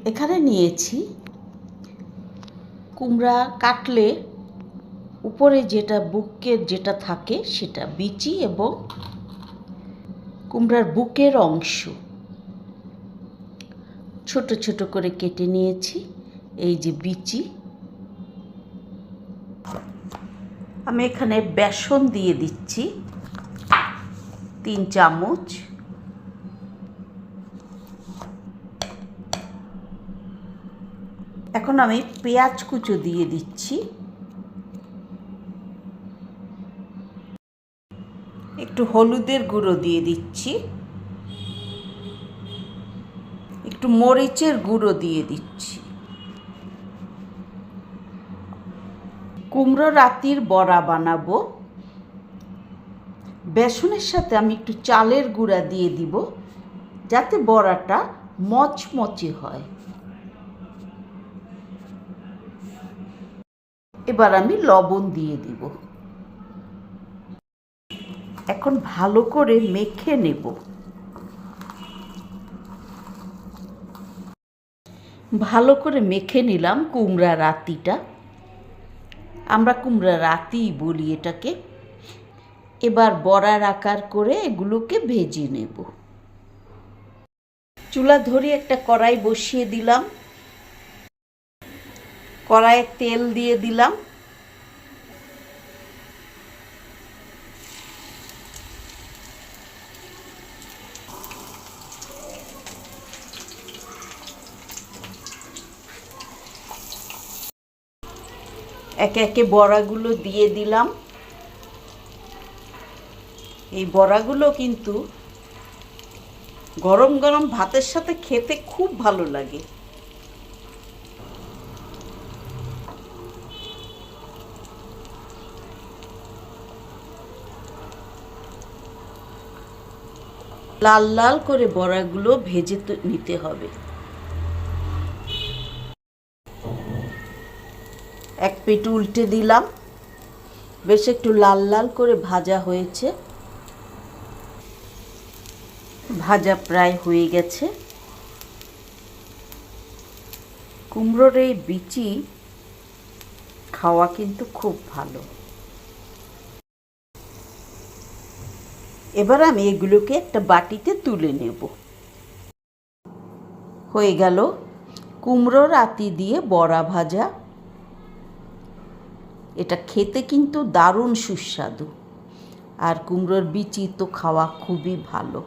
এখানে নিয়েছি কুমড়া কাটলে উপরে যেটা বুকের যেটা থাকে সেটা বিচি এবং কুমড়ার বুকের অংশ ছোট ছোট করে কেটে নিয়েছি। এই যে বিচি। আমি এখানে বেসন দিয়ে দিচ্ছি 3 চামচ। এখন আমি পেঁয়াজ কুচো দিয়ে দিচ্ছি, একটু হলুদের গুঁড়ো দিয়ে দিচ্ছি, একটু মরিচের গুঁড়ো দিয়ে দিচ্ছি। কুমড়ো রাতির বড়া বানাবো। বেসনের সাথে আমি একটু চালের গুঁড়া দিয়ে দিব যাতে বড়াটা মচমচে হয়। এবার আমি লবণ দিয়ে দিব। এখন ভালো করে মেখে নেব। ভালো করে মেখে নিলাম কুমড়া রাতিটা। আমরা কুমড়া রাতিই বলি এটাকে। এবার বড়ার আকার করে এগুলোকে ভেজে নেব। চুলা ধরে একটা কড়াই বসিয়ে দিলাম। কড়াইয়ে তেল দিয়ে দিলাম। একে একে বড়াগুলো দিয়ে দিলাম। এই বড়াগুলো কিন্তু গরম গরম ভাতের সাথে খেতে খুব ভালো লাগে। লাল লাল করে বড়াগুলো ভেজে নিতে হবে। এক পিঠ উল্টে দিলাম। বেশ একটু লাল লাল করে ভাজা হয়েছে। ভাজা প্রায় হয়ে গেছে। কুমড়োর এই বিচি খাওয়া কিন্তু খুব ভালো। এবার আমি এগুলোকে একটা বাটিতে তুলে নেব। হয়ে গেল কুমড়ো রাতি দিয়ে বড়া ভাজা। এটা খেতে কিন্তু দারুণ সুস্বাদু। আর কুমড়োর বিচি তো খাওয়া খুবই ভালো।